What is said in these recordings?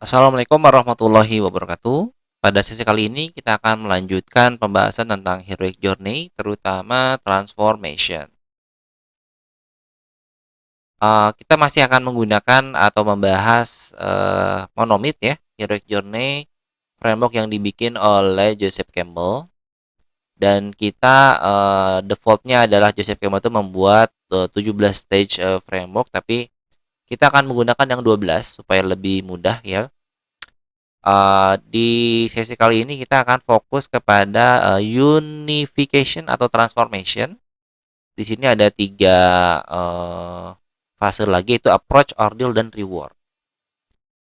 Assalamualaikum warahmatullahi wabarakatuh. Pada sesi kali ini kita akan melanjutkan pembahasan tentang Heroic Journey, terutama Transformation. Kita masih akan menggunakan atau membahas monomit ya, Heroic Journey, framework yang dibikin oleh Joseph Campbell. Dan kita defaultnya adalah Joseph Campbell itu membuat 17 stage framework, tapi kita akan menggunakan yang 12 supaya lebih mudah ya. Di sesi kali ini kita akan fokus kepada unification atau transformation. Di sini ada tiga fase lagi, itu approach, ordeal, dan reward.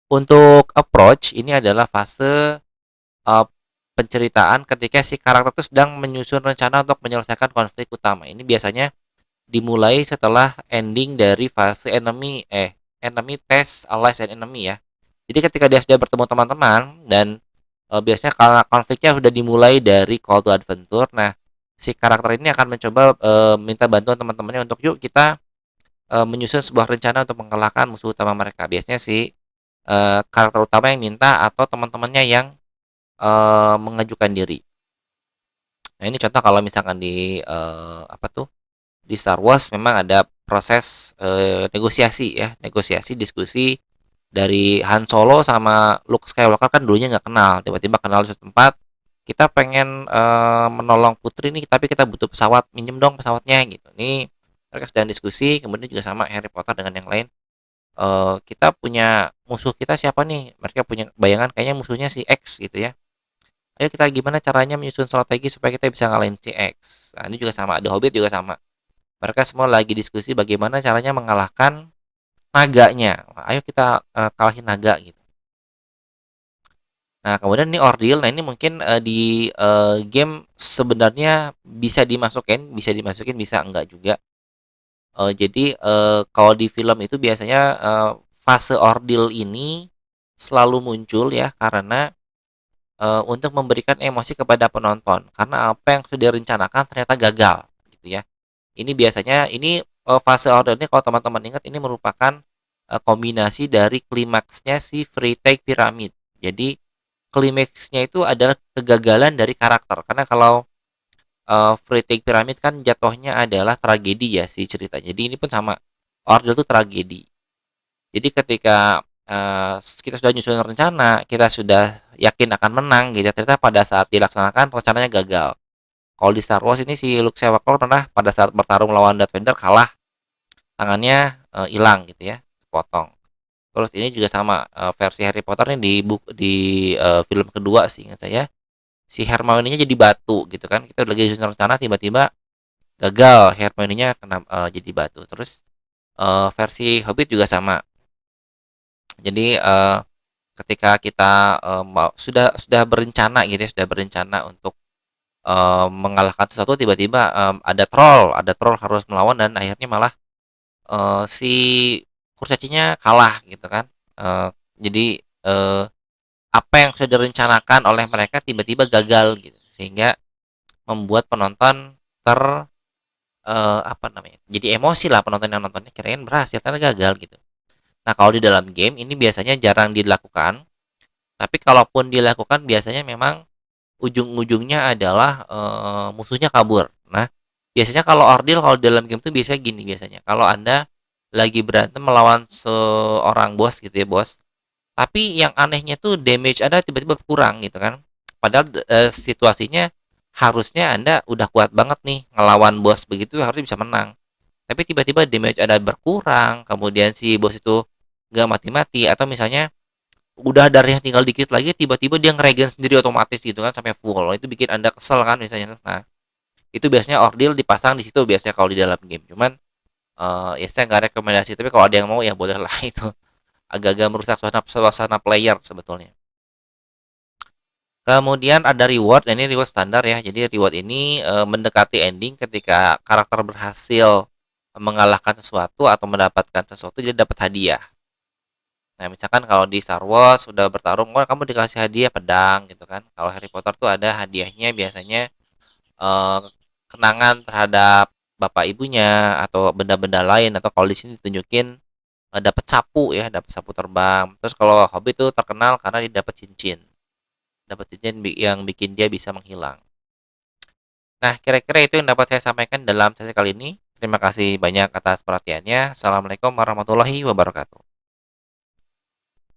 Untuk approach ini adalah fase uh, penceritaan ketika si karakter itu sedang menyusun rencana untuk menyelesaikan konflik utama. Ini biasanya dimulai setelah ending dari fase enemy test allies and enemy ya. Jadi ketika dia sudah bertemu teman-teman dan biasanya kalau konfliknya sudah dimulai dari call to adventure. Nah, si karakter ini akan mencoba minta bantuan teman-temannya untuk yuk kita menyusun sebuah rencana untuk mengalahkan musuh utama mereka. Biasanya si karakter utama yang minta atau teman-temannya yang mengajukan diri. Nah, ini contoh kalau misalkan di apa tuh? Di Star Wars memang ada proses negosiasi ya, negosiasi diskusi dari Han Solo sama Luke Skywalker, kan dulunya nggak kenal, tiba-tiba kenal di suatu tempat. Kita pengen menolong putri nih, tapi kita butuh pesawat, minjem dong pesawatnya gitu. Ini mereka sedang diskusi. Kemudian juga sama Harry Potter dengan yang lain. Kita punya musuh, kita siapa nih? Mereka punya bayangan kayaknya musuhnya si X gitu ya. Ayo kita gimana caranya menyusun strategi supaya kita bisa ngalahin si X. Nah, ini juga sama, The Hobbit juga sama. Mereka semua lagi diskusi bagaimana caranya mengalahkan naganya. Ayo kita kalahin naga gitu. Nah, kemudian ini ordeal. Nah, ini mungkin di game sebenarnya bisa dimasukin, bisa enggak juga. Jadi kalau di film itu biasanya fase ordeal ini selalu muncul ya karena untuk memberikan emosi kepada penonton, karena apa yang sudah direncanakan ternyata gagal gitu ya. Ini biasanya ini fase order ini kalau teman-teman ingat ini merupakan kombinasi dari klimaksnya si Freytag Pyramid. Jadi klimaksnya itu adalah kegagalan dari karakter. Karena kalau Freytag Pyramid kan jatuhnya adalah tragedi ya si cerita. Jadi ini pun sama. Order itu tragedi. Jadi ketika kita sudah nyusun rencana, kita sudah yakin akan menang gitu, ternyata pada saat dilaksanakan rencananya gagal. Kalau di Star Wars ini si Luke Skywalker pernah pada saat bertarung melawan Darth Vader kalah, tangannya hilang gitu ya, potong. Terus ini juga sama versi Harry Potter nih di film kedua sih ingat saya, si Hermione-nya jadi batu gitu kan. Kita lagi susun rencana tiba-tiba gagal, Hermione-nya kena jadi batu. Terus versi Hobbit juga sama. Jadi ketika kita sudah berencana gitu ya, sudah berencana untuk mengalahkan sesuatu, tiba-tiba ada troll harus melawan dan akhirnya malah si kurcacinya kalah gitu kan. Jadi apa yang sudah direncanakan oleh mereka tiba-tiba gagal gitu, sehingga membuat penonton apa namanya, jadi emosi lah, penonton yang nontonnya kirain berhasil ternyata gagal gitu. Nah, kalau di dalam game ini biasanya jarang dilakukan, tapi kalaupun dilakukan biasanya memang ujung-ujungnya adalah musuhnya kabur. Nah, biasanya kalau ordil, kalau dalam game tuh biasanya gini, biasanya kalau Anda lagi berantem melawan seorang bos gitu ya, bos. Tapi yang anehnya tuh damage Anda tiba-tiba kurang gitu kan. Padahal situasinya harusnya Anda udah kuat banget nih ngelawan bos begitu, harusnya bisa menang. Tapi tiba-tiba damage Anda berkurang, kemudian si bos itu nggak mati-mati, atau misalnya udah darahnya tinggal dikit lagi tiba-tiba dia ngeregen sendiri otomatis gitu kan sampai full. Itu bikin Anda kesel kan misalnya. Nah, itu biasanya ordil dipasang di situ biasanya kalau di dalam game. Cuman ya saya nggak rekomendasi, tapi kalau ada yang mau ya boleh lah itu. Agak-agak merusak suasana player sebetulnya. Kemudian ada reward. Nah, ini reward standar ya. Jadi reward ini mendekati ending ketika karakter berhasil mengalahkan sesuatu atau mendapatkan sesuatu, dia dapat hadiah. Nah, misalkan kalau di Star Wars sudah bertarung, wah kamu dikasih hadiah pedang gitu kan. Kalau Harry Potter tuh ada hadiahnya biasanya eh, kenangan terhadap bapak ibunya atau benda-benda lain, atau kalau di sini ditunjukin dapat sapu ya, dapat sapu terbang. Terus kalau Hobbit tuh terkenal karena dia dapat cincin yang bikin dia bisa menghilang. Nah, kira-kira itu yang dapat saya sampaikan dalam sesi kali ini. Terima kasih banyak atas perhatiannya. Assalamualaikum warahmatullahi wabarakatuh.